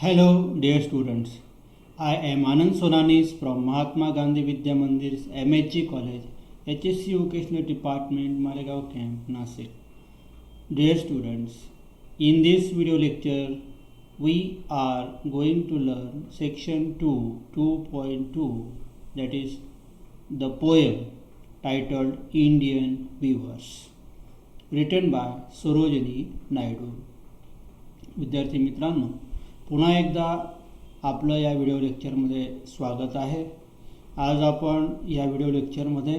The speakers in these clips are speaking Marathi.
Hello, dear students. I am Anand Sonanis from Mahatma Gandhi Vidya Mandir's MHG College, HSC Vocational Department, Malegaon Camp, Nasik. Dear students, in this video lecture, we are going to learn section 2, 2.2, that is the poem titled Indian Weavers, written by Sarojini Naidu. विद्यार्थी मित्रांनो, पुन्हा एकदा आपलं या व्हिडिओ लेक्चरमध्ये स्वागत आहे. आज आपण या व्हिडिओ लेक्चरमध्ये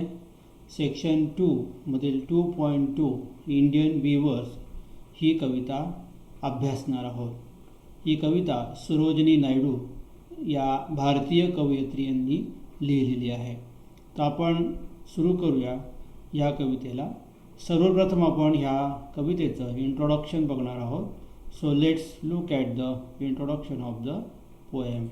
सेक्शन 2 मधील 2.2 इंडियन वीवर्स ही कविता अभ्यासणार आहोत. ही कविता सरोजिनी नायडू या भारतीय कवयित्री यांनी लिहिलेली आहे. तर आपण सुरू करूया या कवितेला. सर्वप्रथम आपण ह्या कवितेचं इंट्रोडक्शन बघणार आहोत. So let's look at the introduction of the poem.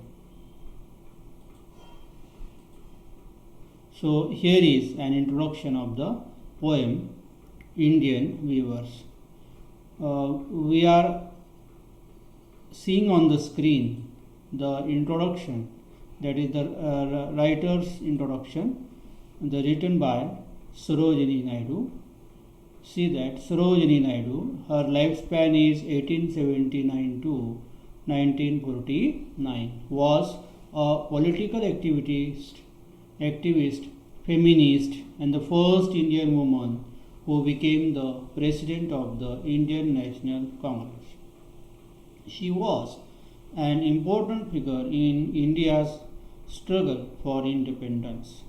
So here is an introduction of the poem Indian Weavers. We are seeing on the screen the introduction, that is the writer's introduction, written by Sarojini Naidu. See that Sarojini Naidu, her lifespan is 1879 to 1949, was a political activist, feminist, and the first Indian woman who became the president of the Indian National Congress. She was an important figure in India's struggle for independence.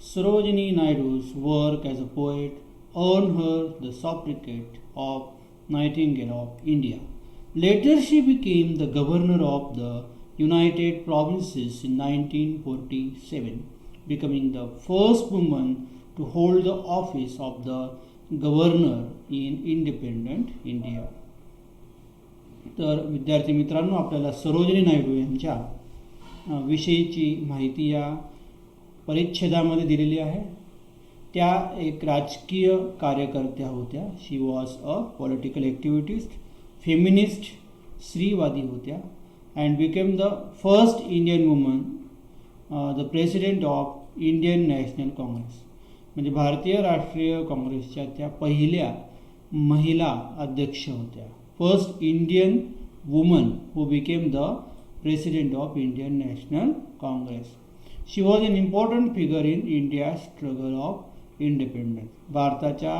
Sarojini Naidu's work as a poet earned her the sobriquet of Nightingale of India. Later she became the governor of the United Provinces in 1947, becoming the first woman to hold the office of the governor in independent India. तर विद्यार्थी मित्रांनो, आपल्याला सरोजिनी नायडू यांच्या विषयीची माहिती या परिच्छेदामध्ये दिलेली आहे. त्या एक राजकीय कार्यकर्त्या होत्या. She was a political activist, feminist, स्त्रीवादी होत्या, and became the first Indian woman the president of Indian National Congress. म्हणजे भारतीय राष्ट्रीय काँग्रेसच्या त्या पहिल्या महिला अध्यक्ष होत्या. First Indian woman who became the president of Indian National Congress. She was an important figure in India struggle of independence. भारताच्या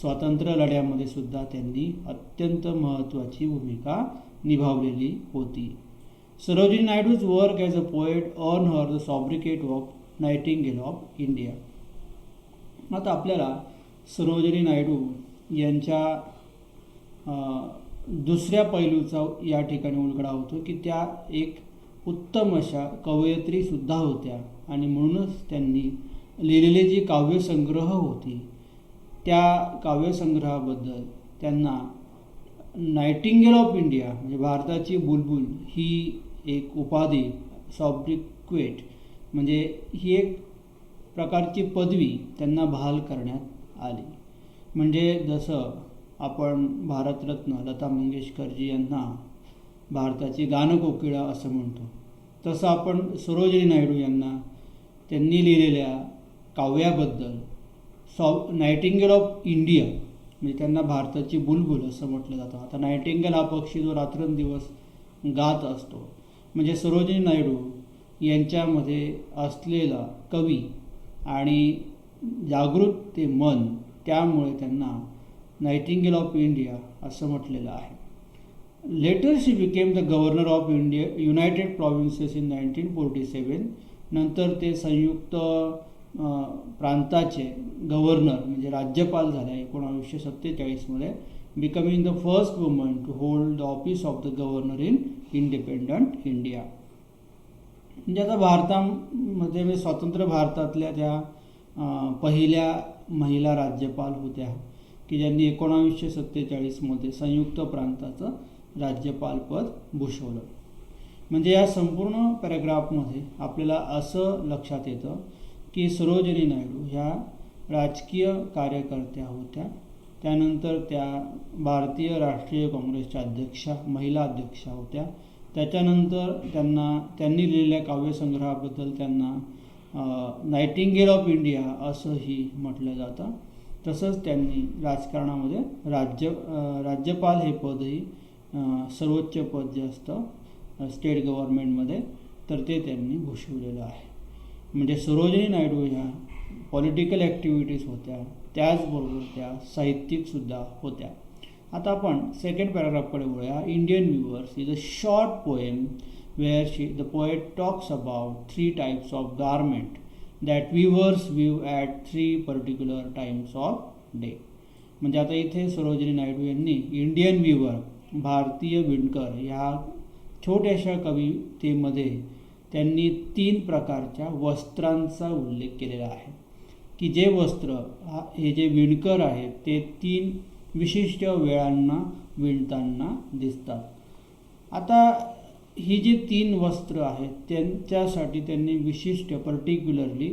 स्वातंत्र्य लढ्यामध्ये सुद्धा त्यांनी अत्यंत महत्त्वाची भूमिका निभावलेली होती. Sarojini Naidu's work as a poet earn her the sobriquet of nightingale of India. आता आपल्याला सरोजिनी नायडू यांच्या दुसऱ्या पैलूचा या ठिकाणी उलगडा होतो की त्या एक उत्तम अशा कवयित्रीसुद्धा होत्या, आणि म्हणूनच त्यांनी लिहिलेले जी काव्यसंग्रह होती त्या काव्यसंग्रहाबद्दल त्यांना नायटिंगेल ऑफ इंडिया म्हणजे भारताची बुलबुल ही एक उपाधी, सॉब्रिक्वेट म्हणजे ही एक प्रकारची पदवी त्यांना बहाल करण्यात आली. म्हणजे जसं आपण भारतरत्न लता मंगेशकरजी यांना भारताची गानकोकिळा असं म्हणतो, तसं आपण सरोजिनी नायडू यांना त्यांनी लिहिलेल्या काव्याबद्दल नायटिंगेल ऑफ इंडिया म्हणजे त्यांना भारताची बुलबुल असं म्हटलं जातं. आता नायटिंगेल हा पक्षी जो रात्रंदिवस गात असतो, म्हणजे सरोजिनी नायडू यांच्यामध्ये असलेला कवी आणि जागृत ते मन, त्यामुळे त्यांना नायटिंगेल ऑफ इंडिया असं म्हटलेलं आहे. Later she became the governor of India United Provinces in 1947. नंतर ते संयुक्त प्रांताचे गव्हर्नर म्हणजे राज्यपाल झाल्या 1947मध्ये, becoming the first woman to hold the office of the governor in independent India. म्हणजे आता भारतामध्ये म्हणजे स्वतंत्र भारतातल्या त्या पहिल्या महिला राज्यपाल होत्या की ज्यांनी 1947मध्ये संयुक्त प्रांताचं राज्यपालपद भूषवलं. म्हणजे या संपूर्ण पॅराग्राफमध्ये आपल्याला असं लक्षात येतं की सरोजिनी नायडू ह्या राजकीय कार्यकर्त्या होत्या. त्यानंतर त्या भारतीय राष्ट्रीय काँग्रेसच्या अध्यक्षा, महिला अध्यक्षा होत्या. त्याच्यानंतर त्यांनी लिहिलेल्या काव्यसंग्रहाबद्दल त्यांना नायटिंगेल ऑफ इंडिया असंही म्हटलं जातं. तसंच त्यांनी राजकारणामध्ये राज्यपाल हे पदही सर्वोच्च पद जे असतं स्टेट गव्हर्नमेंटमध्ये तर ते त्यांनी भूषवलेलं आहे. म्हणजे सरोजिनी नायडू ह्या पॉलिटिकल ॲक्टिव्हिटीज होत्या, त्याचबरोबर त्या साहित्यिकसुद्धा होत्या. आता आपण सेकंड पॅराग्राफकडे वळूया. Indian weavers is a short poem where the poet talks about 3 types of garment that weavers weave at 3 particular times of day. म्हणजे आता इथे सरोजिनी नायडू यांनी इंडियन व्ह्यूअर भारतीय विणकर ह्या छोट्याशा कवितेमध्ये त्यांनी 3 प्रकारच्या वस्त्रांचा उल्लेख केलेला आहे की जे वस्त्र हे जे विणकर आहेत ते 3 विशिष्ट वेळांना विणताना दिसतात. आता ही जी 3 वस्त्र आहेत त्यांच्यासाठी त्यांनी विशिष्ट पर्टिक्युलरली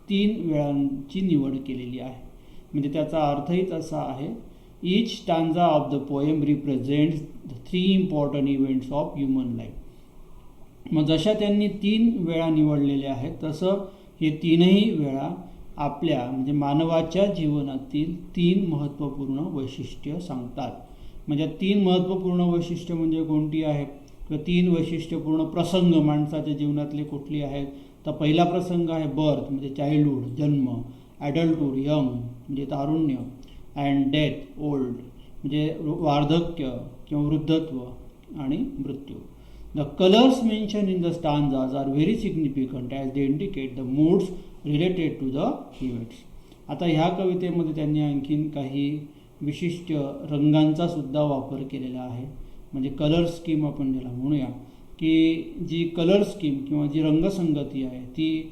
3 वेळांची निवड केलेली आहे. म्हणजे त्याचा अर्थही तसा आहे, each stanza of the poem represents the 3 important events of human life. मग जशा त्यांनी 3 वेळा निवडलेल्या आहेत तसं हे 3ही वेळा आपल्या म्हणजे मानवाच्या जीवनातील 3 महत्त्वपूर्ण वैशिष्ट्य सांगतात. म्हणजे 3 महत्त्वपूर्ण वैशिष्ट्य म्हणजे कोणती आहेत किंवा 3 वैशिष्ट्यपूर्ण प्रसंग माणसाच्या जीवनातले कुठली आहेत. तर पहिला प्रसंग आहे बर्थ म्हणजे चाइल्डहूड जन्म, ॲडल्टहूड यंग म्हणजे तारुण्य, अँड डेथ ओल्ड म्हणजे वार्धक्य किंवा वृद्धत्व आणि मृत्यू. The colors mentioned in the stanzas are very significant as they indicate the moods related to the events. आता ह्या कवितेमध्ये त्यांनी आणखीन काही विशिष्ट रंगांचा सुद्धा वापर केलेला आहे. म्हणजे कलर स्कीम आपण ज्याला म्हणूया की जी कलर स्कीम किंवा जी रंगसंगती आहे ती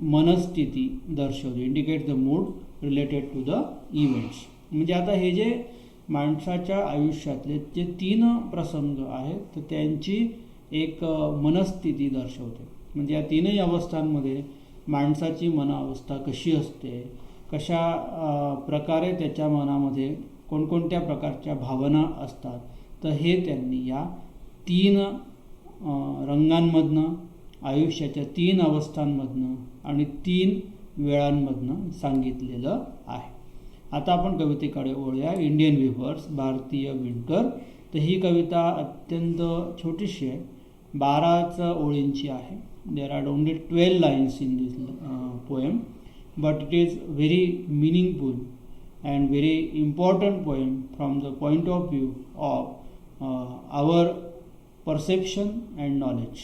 मनस्थिती दर्शवते, indicate the mood related to the events. म्हणजे आता हे जे माणसाच्या आयुष्यातले जे 3 प्रसंग आहेत तर त्यांची एक मनस्थिती दर्शवते. म्हणजे या 3ही अवस्थांमध्ये माणसाची मनावस्था कशी असते, कशा प्रकारे त्याच्या मनामध्ये कोणकोणत्या प्रकारच्या भावना असतात, तर हे त्यांनी या 3 रंगांमधनं आयुष्याच्या 3 अवस्थांमधनं आणि 3 वेळांमधनं सांगितलेलं आहे. आता आपण कवितेकडे वळूया. इंडियन व्ह्यूअर्स भारतीय विणकर. तर ही कविता अत्यंत छोटीशी आहे, 12 ओळींची आहे. There are only 12 lines in this poem but it is very meaningful and very important poem from the point of view of our perception and knowledge.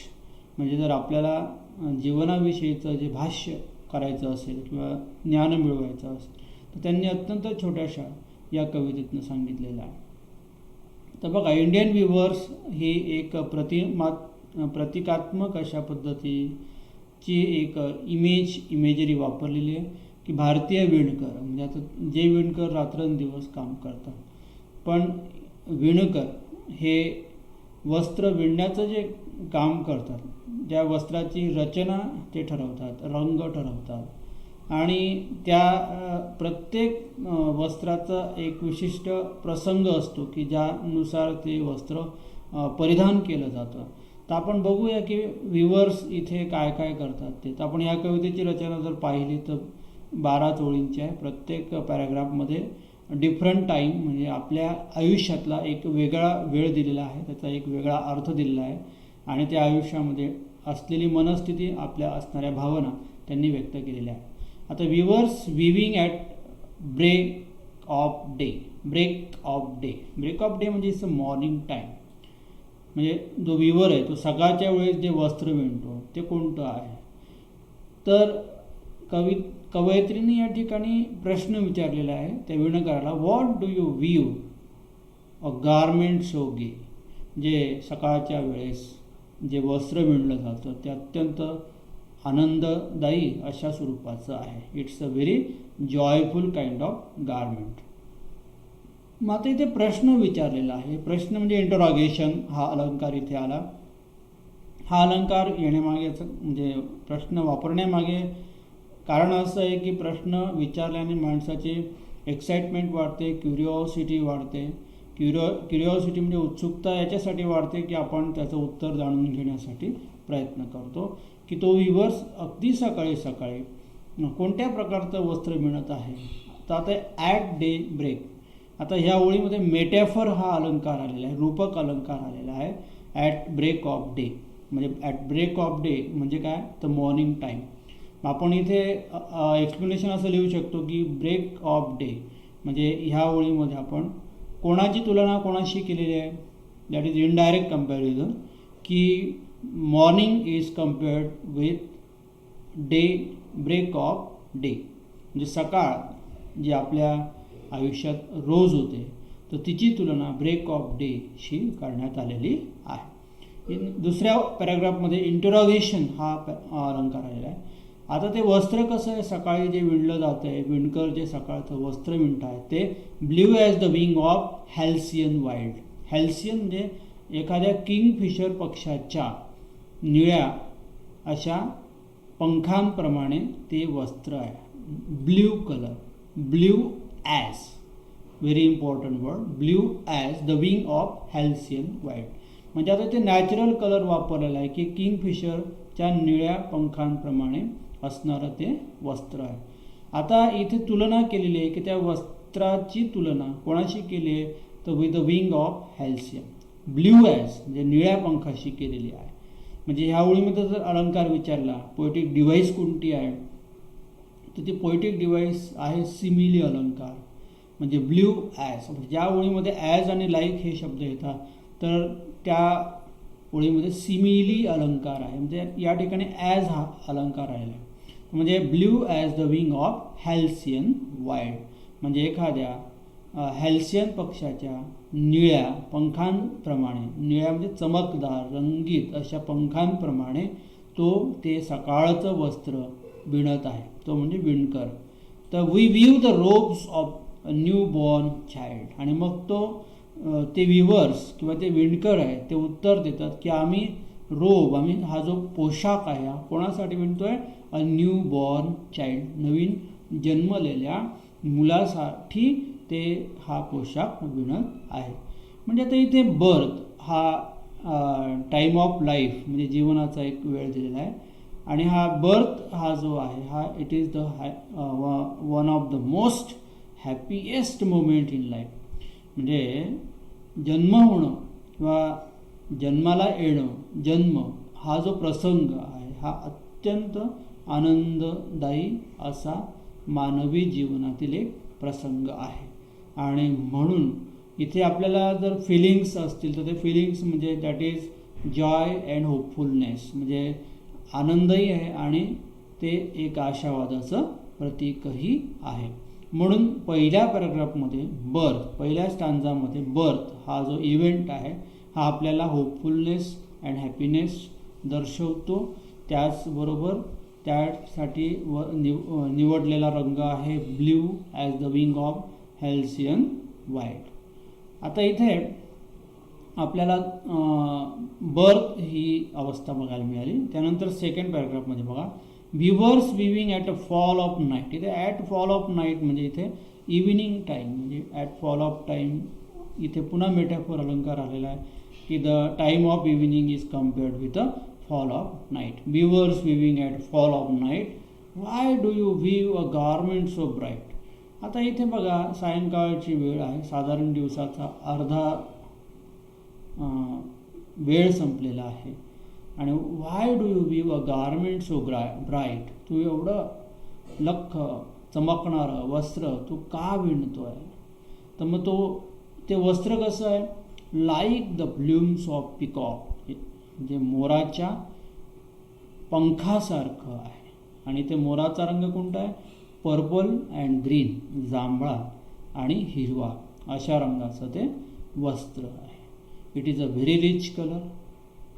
म्हणजे जर आपल्याला जीवनाविषयीचं जे भाष्य करायचं असेल किंवा ज्ञान मिळवायचं असेल तर त्यांनी अत्यंत छोट्याशा या कवितेतनं सांगितलेलं आहे. तर बघा, इंडियन व्ह्यूअर्स ही एक प्रतिकात्मक अशा पद्धतीची एक इमेजरी वापरलेली आहे की भारतीय विणकर म्हणजे आता जे विणकर रात्रंदिवस काम करतात, पण विणकर हे वस्त्र विणण्याचं जे काम करतात, ज्या वस्त्राची रचना ते ठरवतात, रंग ठरवतात आणि त्या प्रत्येक वस्त्राचा एक विशिष्ट प्रसंग असतो की ज्यानुसार ते वस्त्र परिधान केलं जातं. तर आपण बघूया की व्ह्यूअर्स इथे काय काय करतात ते. तर आपण या कवितेची रचना जर पाहिली तर 12 ओळींची आहे. प्रत्येक पॅराग्राफमध्ये डिफरंट टाईम म्हणजे आपल्या आयुष्यातला एक वेगळा वेळ दिलेला आहे, त्याचा एक वेगळा अर्थ दिलेला आहे आणि त्या आयुष्यामध्ये असलेली मनस्थिती, आपल्या असणाऱ्या भावना त्यांनी व्यक्त केलेल्या आहेत. आता weavers weaving at break of day. Break of day म्हणजे इट्स अ मॉर्निंग टाईम. म्हणजे जो व्ह्यूअर आहे तो सकाळच्या वेळेस जे वस्त्र विणतो ते कोणतं आहे. तर कवयित्रीने या ठिकाणी प्रश्न विचारलेला आहे त्या विणकराला, what do you view a garment so gay. जे सकाळच्या वेळेस जे वस्त्र विणलं जातं ते अत्यंत आनंददायी अशा स्वरूपाचं आहे. It's a very joyful kind of garment. मग आता इथे प्रश्न विचारलेला आहे. प्रश्न म्हणजे इंटरॉगेशन हा अलंकार इथे आला. हा अलंकार येण्यामागेचं म्हणजे प्रश्न वापरण्यामागे कारण असं आहे की प्रश्न विचारल्याने माणसाची एक्साइटमेंट वाढते, क्युरिओसिटी वाढते क्युरिओसिटी म्हणजे उत्सुकता याच्यासाठी वाढते की आपण त्याचं उत्तर जाणून घेण्यासाठी प्रयत्न करतो की तो विवर्स अगदी सकाळी सकाळी कोणत्या प्रकारचं वस्त्र मिळत आहे. तर आता ॲट डे ब्रेक, आता ह्या ओळीमध्ये मेटॅफर हा अलंकार आलेला आहे, रूपक अलंकार आलेला आहे. ॲट ब्रेक ऑफ डे म्हणजे ॲट ब्रेक ऑफ डे म्हणजे काय, तर मॉर्निंग टाईम. आपण इथे एक्सप्लेनेशन असं लिहू शकतो की ब्रेक ऑफ डे म्हणजे ह्या ओळीमध्ये आपण कोणाची तुलना कोणाशी केलेली आहे, दॅट इज इनडायरेक्ट कम्पॅरिझन, की morning is compared with day, break of day म्हणजे सकाळ जी आपल्या आयुष्यात रोज होते तर तिची तुलना ब्रेक ऑफ डेशी करण्यात आलेली आहे. दुसऱ्या पॅराग्राफमध्ये इंटरोगेशन हा अलंकार आलेला आहे. आता ते वस्त्र कसं आहे, सकाळी जे विणलं जातं आहे, विणकर जे सकाळचं वस्त्र विणत आहेत ते blue as the wing of halcyon wild. Halcyon म्हणजे एखाद्या किंगफिशर पक्षाच्या निळ्या अशा पंखांप्रमाणे ते वस्त्र आहे. Blue colour, blue as, very important word, blue as the wing of halcyon wild. म्हणजे आता ते नॅचरल कलर वापरलेला आहे की किंगफिशरच्या निळ्या पंखांप्रमाणे असणारं ते वस्त्र आहे. आता इथे तुलना केलेली आहे की त्या वस्त्राची तुलना कोणाशी केली आहे, तर with the wing of halcyon. Blue as म्हणजे निळ्या पंखाशी केलेली आहे. म्हणजे ह्या ओळीमध्ये जर अलंकार विचारला पोएटिक डिव्हाइस कोणती आहे, तर ती पोएटिक डिव्हाइस आहे सिमिली अलंकार. म्हणजे ब्ल्यू ॲज, ज्या ओळीमध्ये ॲज आणि लाईक हे शब्द येतात तर त्या ओळीमध्ये सिमिली अलंकार आहे. म्हणजे या ठिकाणी ॲज हा अलंकार आलेला आहे. म्हणजे blue as the wing of halcyon wild म्हणजे एखाद्या हॅल्सियन पक्षाच्या निळ्या पंखांप्रमाणे, निळ्या म्हणजे चमकदार रंगीत अशा पंखांप्रमाणे तो ते सकाळचं वस्त्र विणत आहे, तो म्हणजे विणकर. तर we weave the robes of a new born child. आणि मग तो ते विवर्स किंवा ते विणकर आहे ते उत्तर देतात की आम्ही रोब, आम्ही हा जो पोशाख आहे हा कोणासाठी विणतो आहे, अ न्यू बॉर्न चाइल्ड, नवीन जन्मलेल्या मुलासाठी ते हा पोशाख विणत आहे. म्हणजे आता इथे बर्थ हा टाईम ऑफ लाईफ म्हणजे जीवनाचा एक वेळ दिलेला आहे. आणि हा बर्थ हा जो आहे हा it is the one of the most happiest moment in life. म्हणजे जन्म होणं किंवा जन्माला येणं, जन्म हा जो प्रसंग आहे हा अत्यंत आनंददायी असा मानवी जीवनातील एक प्रसंग आहे. आणि म्हणून इथे आपल्याला जर फिलिंग्स असतील तर ते फिलिंग्स म्हणजे that is Joy and hopefulness, म्हणजे आनंदही आहे आणि ते एक आशावादाचं प्रतीकही आहे. म्हणून पहिल्या पॅराग्राफमध्ये बर्थ, पहिल्या स्टांजामध्ये बर्थ हा जो इव्हेंट आहे हा आपल्याला होपफुलनेस अँड हॅपीनेस दर्शवतो. त्याचबरोबर त्यासाठी निवडलेला रंग आहे blue as the wing of halcyon wild. आता इथे आपल्याला बर्थ ही अवस्था बघायला मिळाली. त्यानंतर सेकंड पॅराग्राफमध्ये बघा, weavers viewing at a fall of night. इथे ॲट फॉल ऑफ नाईट म्हणजे इथे इव्हिनिंग टाईम, म्हणजे ॲट फॉल ऑफ टाईम इथे पुन्हा मेटाफोर अलंकार आलेला आहे की the time of evening is compared with the fall of night. Weavers viewing at fall of night, why do you weave a garment so bright. आता इथे बघा सायंकाळची वेळ आहे, साधारण दिवसाचा अर्धा वेळ संपलेला आहे आणि why do you weave a garment so bright, तू एवढं लख चमकणारं वस्त्र तू का विणतो आहे. तर मग ते वस्त्र कसं आहे, लाईक द प्ल्युम्स ऑफ पिकॉक, म्हणजे मोराच्या पंखासारखं आहे. आणि ते मोराचा रंग कोणता आहे, पर्पल अँड ग्रीन, जांभळा आणि हिरवा अशा रंगाचं ते वस्त्र आहे. It is a very rich colour,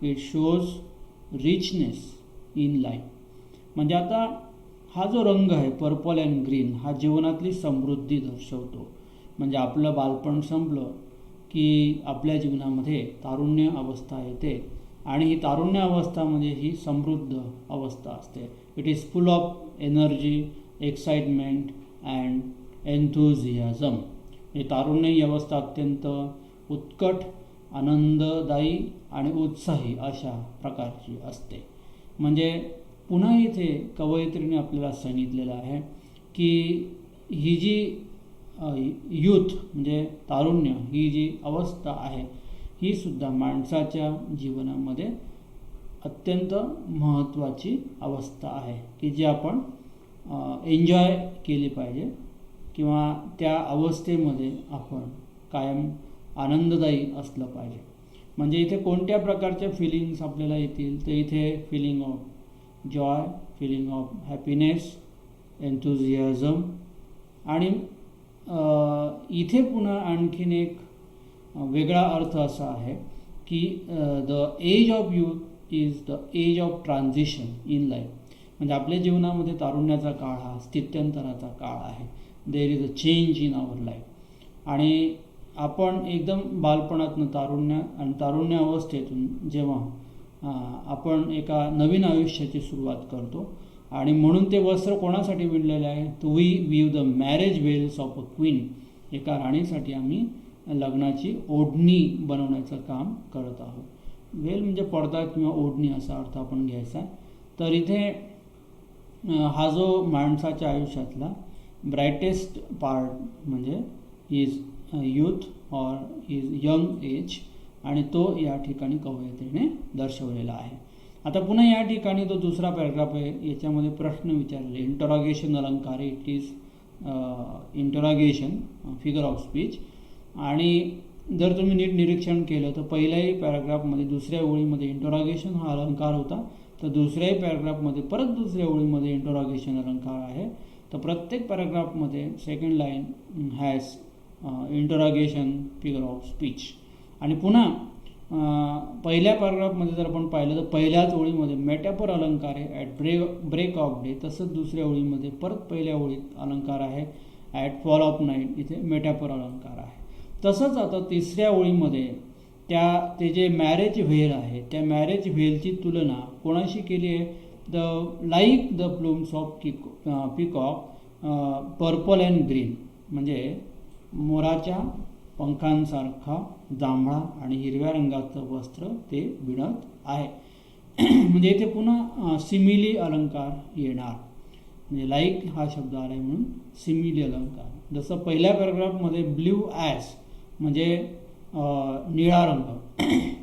it shows richness in life. म्हणजे आता हा जो रंग आहे पर्पल अँड ग्रीन हा जीवनातली समृद्धी दर्शवतो. म्हणजे आपलं बालपण संपलं की आपल्या जीवनामध्ये तारुण्य अवस्था येते आणि ही तारुण्य अवस्था म्हणजे ही समृद्ध अवस्था असते. It is full of energy, excitement and enthusiasm. हे तारुण्य ही अवस्था अत्यंत उत्कट, आनंददायी आणि उत्साही अशा प्रकारची असते. म्हणजे पुन्हा इथे कवयित्रीने आपल्याला सांगितलेलं आहे की ही जी यूथ म्हणजे तारुण्य ही जी अवस्था आहे ही सुद्धा माणसाच्या जीवनामध्ये अत्यंत महत्त्वाची अवस्था आहे की जी आपण एन्जॉय केली पाहिजे किंवा त्या अवस्थेमध्ये आपण कायम आनंददायी असलं पाहिजे. म्हणजे इथे कोणत्या प्रकारच्या फिलिंग्स आपल्याला येतील तर इथे feeling of joy, feeling of happiness, enthusiasm आणि इथे पुन्हा आणखीन एक वेगळा अर्थ असा आहे की the age of youth is the age of transition in life. म्हणजे आपल्या जीवनामध्ये तारुण्याचा काळ हा स्थित्यंतराचा काळ आहे. There is a change in our life. आणि आपण एकदम बालपणातून तारुण्य अवस्थेतून जेव्हा आपण एका नवीन आयुष्याची सुरुवात करतो आणि म्हणून ते वस्त्र कोणासाठी विणलेले आहे तर we weave the marriage veils of a queen. एका राणीसाठी आम्ही लग्नाची ओढणी बनवण्याचं काम करत आहोत. वेल म्हणजे पडदा किंवा ओढणी असा अर्थ आपण घ्यायचा. तर इथे हा जो माणसाच्या आयुष्यातला ब्राईटेस्ट पार्ट म्हणजे is youth or is young age आणि तो या ठिकाणी कवयित्रीने दर्शवलेला आहे. आता पुन्हा या ठिकाणी तो दुसरा पॅराग्राफ आहे. याच्यामध्ये प्रश्न विचारले, इंटरोगेशन अलंकार. It is interrogation figure of speech. आणि जर तुम्ही नीट निरीक्षण केलं तर पहिल्याही पॅराग्राफमध्ये दुसऱ्या ओळीमध्ये इंटरोगेशन हा अलंकार होता, तर दुसऱ्याही पॅराग्राफमध्ये परत दुसऱ्या ओळीमध्ये इंटरोगेशन अलंकार आहे. तर प्रत्येक पॅराग्राफमध्ये second line has interrogation figure of speech. आणि पुन्हा पहिल्या पॅराग्राफमध्ये जर आपण पाहिलं तर पहिल्याच ओळीमध्ये मेटॅफर अलंकार आहे ॲट ब्रेक ऑफ डे. तसंच दुसऱ्या ओळीमध्ये परत पहिल्या ओळीत अलंकार आहे ॲट फॉल ऑफ नाईट. इथे मेटॅफर अलंकार आहे. तसंच आता तिसऱ्या ओळीमध्ये ते जे मॅरेज व्हेल आहे त्या मॅरेज व्हेलची तुलना कोणाशी केली आहे the like the plumes of peacock purple and green. म्हणजे मोराच्या पंखांसारखा जांभळा आणि हिरव्या रंगाचं वस्त्र ते विणत आहे. म्हणजे इथे पुन्हा सिमिली अलंकार येणार. म्हणजे लाईक हा शब्द आला आहे म्हणून सिमिली अलंकार. जसं पहिल्या पॅराग्राफमध्ये ब्ल्यू ॲश म्हणजे निळा रंग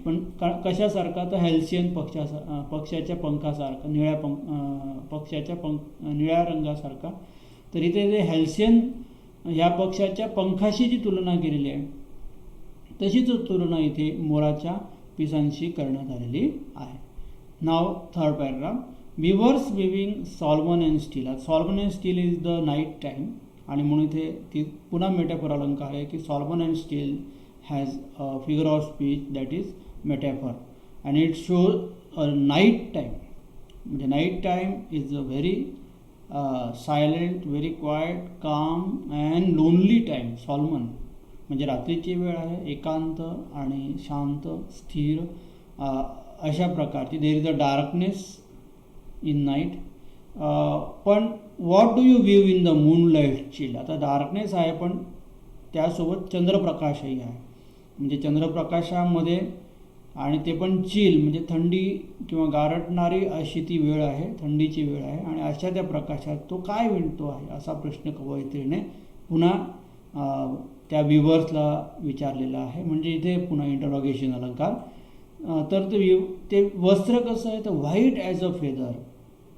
पण कशासारखा तर हेल्सियन पक्षाच्या पंखासारखा निळ्या रंगासारखा. तर इथे जे हेल्सियन ह्या पक्षाच्या पंखाशी जी तुलना केलेली आहे तशीच तुलना इथे मोराच्या पिसांशी करण्यात आलेली आहे. नाव third paragraph. Weavers weaving solemn and still. Solemn and still is the night time आणि म्हणून इथे ती पुन्हा मेटॅफर अलंकार आहे की solemn and still has a figure of speech that is metaphor and it shows a night time. म्हणजे night time is a very silent, very quiet, calm and lonely time. Solemn म्हणजे रात्रीची वेळ आहे, एकांत आणि शांत, स्थिर अशा प्रकारची. There is a darkness in night. पण what do you view in the moonlight chill. आता डार्कनेस आहे पण त्यासोबत चंद्रप्रकाशही आहे. म्हणजे चंद्रप्रकाशामध्ये आणि ते पण चिल म्हणजे थंडी किंवा गारटणारी अशी ती वेळ आहे, थंडीची वेळ आहे. आणि अशा त्या प्रकाशात तो काय विणतो आहे असा प्रश्न कवयित्रीने पुन्हा त्या व्ह्युअर्सला विचारलेला आहे. म्हणजे इथे पुन्हा इंटरोगेशन अलंकार. तर ते वस्त्र कसं आहे तर व्हाईट ॲज अ फेदर,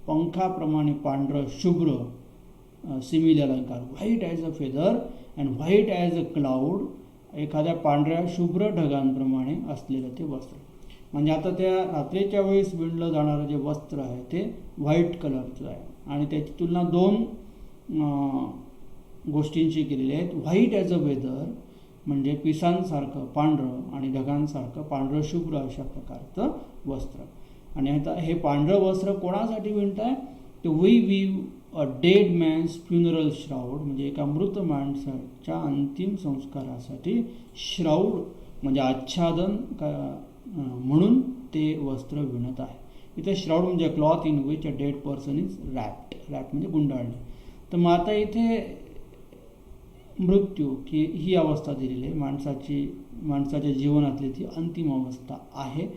पंखाप्रमाणे पांढरं शुभ्र. सिमिली अलंकार white as a feather and white as a cloud. एखाद्या पांढऱ्या शुभ्र ढगांप्रमाणे असलेलं ते वस्त्र. म्हणजे आता त्या रात्रीच्या वेळेस विणलं जाणारं जे वस्त्र आहे ते व्हाईट कलरचं आहे आणि त्याची तुलना दोन गोष्टींशी केलेली आहेत. व्हाईट ॲज अ वेदर म्हणजे पिसांसारखं पांढरं आणि ढगांसारखं पांढरं शुभ्र अशा प्रकारचं वस्त्र. आणि आता हे पांढरं वस्त्र कोणासाठी विणताय तर we weave a dead man's funeral shroud. म्हणजे एका मृत माणसाच्या अंतिम संस्कारासाठी श्राऊड म्हणजे आच्छादन म्हणून ते वस्त्र विणत आहे. इथे श्राऊड म्हणजे cloth in which a dead person is wrapped. Wrap म्हणजे गुंडाळणे. तर मग आता इथे मृत्यू ही अवस्था दिलेली आहे. माणसाच्या जीवनातली ती अंतिम अवस्था आहे.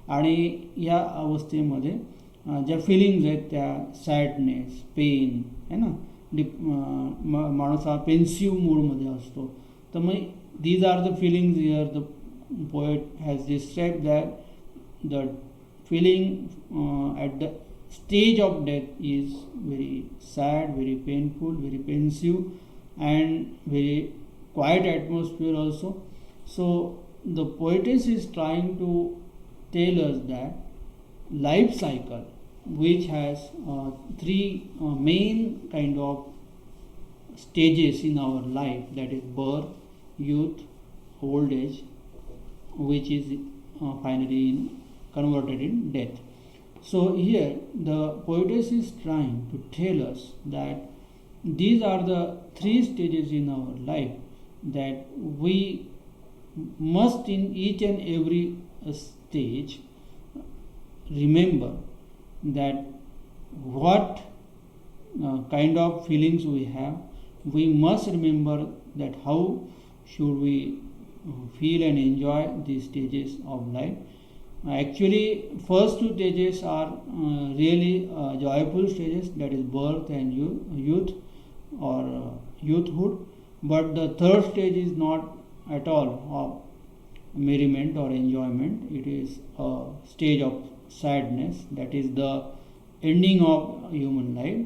आणि या अवस्थेमध्ये ज्या फिलिंग्ज आहेत त्या सॅडनेस, पेन आहे ना, माणूस हा पेन्सिव्ह मूडमध्ये असतो. तर मग these are the feelings here the poet has described that the feeling at the stage of death is very sad, very painful, very pensive, and very quiet atmosphere also. So the poetess is trying to tell us that life cycle, which has three main kind of stages in our life, that is birth, youth, old age, which is finally converted in death. So here the poetess is trying to tell us that these are the three stages in our life that we must in each and every stage remember that what kind of feelings we have. We must remember that how should we feel and enjoy these stages of life. Actually, first two stages are really joyful stages, that is birth and youth or youthhood. But the third stage is not at all of merriment or enjoyment. It is a stage of sadness, that is the ending of human life.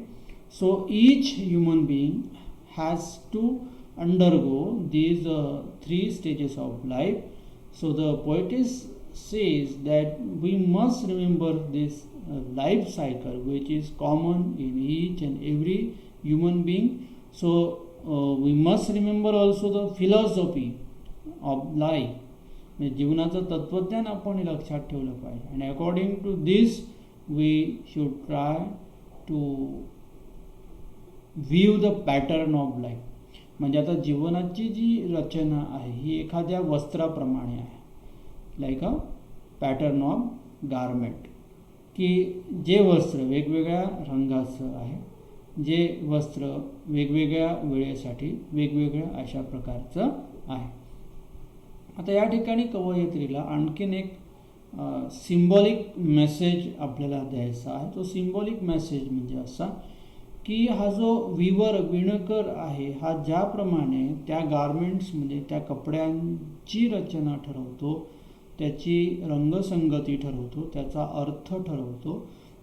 So each human being has to undergo these three stages of life. So the poetess says that we must remember this life cycle which is common in each and every human being. So we must remember also the philosophy of life. म्हणजे जीवनाचं तत्वज्ञान आपण लक्षात ठेवलं पाहिजे. आणि according to this we should try to view the pattern of life. म्हणजे आता जीवनाची जी रचना आहे ही एखाद्या वस्त्राप्रमाणे आहे, like a pattern of garment, की जे वस्त्र वेगवेगळ्या रंगाचं आहे, जे वस्त्र वेगवेगळ्या वेळेसाठी वेगवेगळ्या अशा प्रकारचं आहे. आता या ठिकाणी कवयित्रीला आणखीन एक सिम्बॉलिक मेसेज आपल्याला द्यायचा आहे. तो सिम्बॉलिक मेसेज म्हणजे असा की हा जो विणकर आहे हा ज्याप्रमाणे त्या गारमेंट्समध्ये त्या कपड्यांची रचना ठरवतो, त्याची रंगसंगती ठरवतो, त्याचा अर्थ ठरवतो,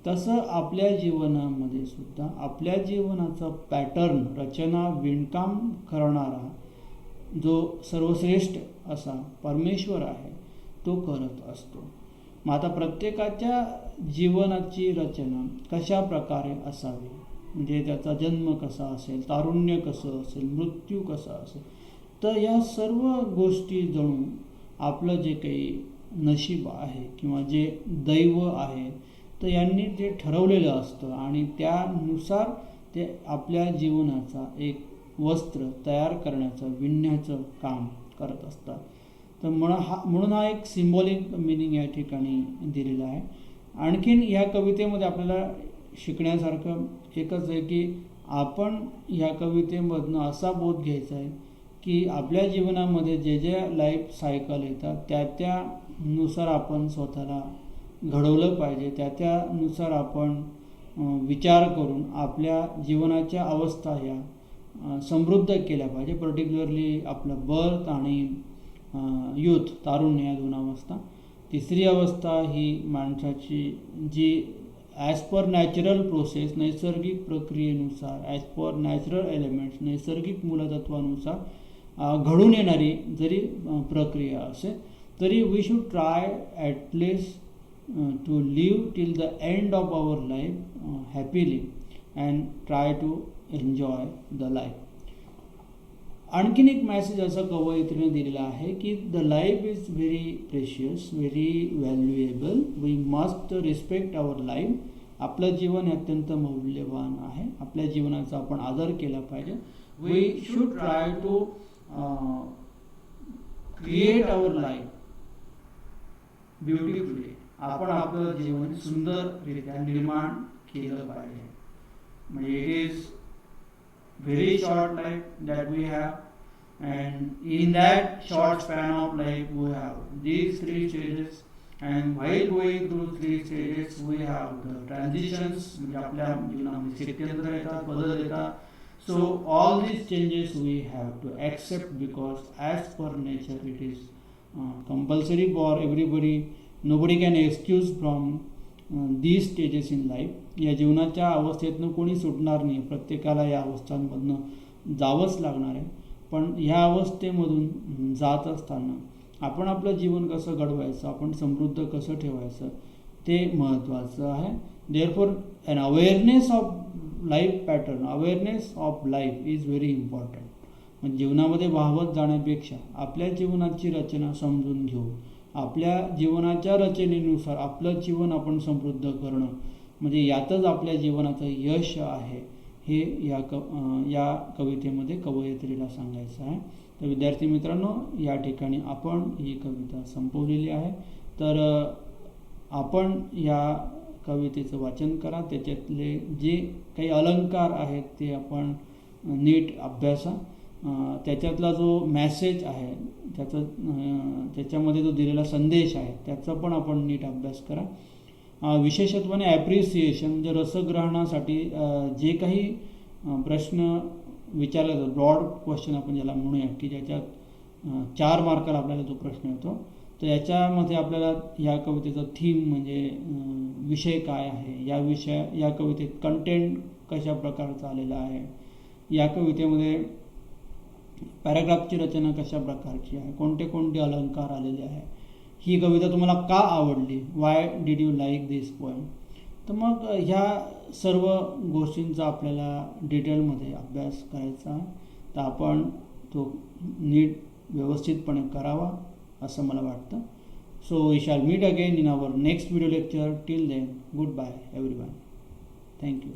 तसं आपल्या जीवनामध्ये सुद्धा आपल्या जीवनाचा पॅटर्न रचना विणकाम करणारा जो सर्वश्रेष्ठ असा परमेश्वर आहे तो करत असतो. मग आता प्रत्येकाच्या जीवनाची रचना कशा प्रकारे असावी, म्हणजे त्याचा जन्म कसा असेल, तारुण्य कसं असेल, मृत्यू कसा असेल, तर या सर्व गोष्टी जणू आपलं जे काही नशीब आहे किंवा जे दैव आहे तर यांनी जे ठरवलेलं असतं आणि त्यानुसार ते आपल्या जीवनाचा एक वस्त्र तयार करण्याचं, विणण्याचं काम करत असतात. तर म्हणून हा एक सिम्बॉलिक मिनिंग या ठिकाणी दिलेला आहे. आणखीन या कवितेमध्ये आपल्याला शिकण्यासारखं एकच आहे की आपण या कवितेमधनं असा बोध घ्यायचा आहे की आपल्या जीवनामध्ये जे जे लाईफ सायकल येतात त्यानुसार आपण स्वतःला घडवलं पाहिजे, त्यानुसार आपण विचार करून आपल्या जीवनाच्या अवस्था ह्या समृद्ध केल्या पाहिजे. पर्टिक्युलरली आपलं बर्थ आणि यूथ, तारुण्य या दोन अवस्था. तिसरी अवस्था ही माणसाची जी ॲज पर नॅचरल प्रोसेस, नैसर्गिक प्रक्रियेनुसार, ॲज पर नॅचरल एलिमेंट्स, नैसर्गिक मूलतत्वानुसार घडून येणारी जरी प्रक्रिया असेल तरी we should try at least to live till the end of our life happily and try to enjoy the life. आणखीन एक मॅसेज असं कवयित्रीने दिलेला आहे की the life is very precious, very valuable, we must respect our life. आपलं जीवन अत्यंत मौल्यवान आहे, आपल्या जीवनाचा आपण आदर केला पाहिजे. We should try to create our life beautifully. आपण आपलं जीवन सुंदररित्या निर्माण केलं पाहिजे. म्हणजे it is very short life that we have, and in that short span of life we have these three stages, and while going through three stages we have the transitions, म्हणजे आपल्या जीवनामध्ये शक्यंतर येतात, बदल येतात. So all these changes we have to accept because as per nature it is compulsory for everybody. Nobody can excuse from these stages in life. या जीवनाच्या अवस्थेतनं कोणी सुटणार नाही, प्रत्येकाला या अवस्थांमधनं जावंच लागणार आहे. पण ह्या अवस्थेमधून जात असताना आपण आपलं जीवन कसं घडवायचं, आपण समृद्ध कसं ठेवायचं ते महत्त्वाचं आहे. Therefore an awareness of life pattern, awareness of life is very important. म्हणजे जीवनामध्ये वाहवत जाण्यापेक्षा आपल्या जीवनाची रचना समजून घेऊ, आपल्या जीवनाच्या रचनेनुसार आपलं जीवन आपण समृद्ध करणं, म्हणजे यातच आपल्या जीवनाचं यश आहे, हे या कवितेमध्ये कवयित्रीला सांगायचं आहे. तर विद्यार्थी मित्रांनो, या ठिकाणी आपण ही कविता संपवलेली आहे. तर आपण या कवितेचं वाचन करा, त्याच्यातले जे काही अलंकार आहेत ते आपण नीट अभ्यासा, त्याच्यातला जो मॅसेज आहे त्याच्यामध्ये जो दिलेला संदेश आहे त्याचा पण आपण नीट अभ्यास करा. विशेषत्वाने ॲप्रिसिएशन म्हणजे रसग्रहणासाठी जे काही प्रश्न विचारले जातात, ब्रॉड क्वेश्चन आपण ज्याला म्हणूया, की ज्याच्यात 4 मार्काला आपल्याला जो प्रश्न येतो, तर याच्यामध्ये आपल्याला या कवितेचा थीम म्हणजे विषय काय आहे, या कवितेत कंटेंट कशा प्रकारचा आलेला आहे, या कवितेमध्ये पॅराग्राफची रचना कशा प्रकारची आहे, कोणते कोणते अलंकार आलेले आहे, ही कविता तुम्हाला का आवडली, why did you like this poem. तर मग ह्या सर्व गोष्टींचा आपल्याला डिटेलमध्ये अभ्यास करायचा आहे. तर आपण तो नीट व्यवस्थितपणे करावा असं मला वाटतं. So we shall meet again in our next video lecture. Till then, goodbye everyone. Thank you.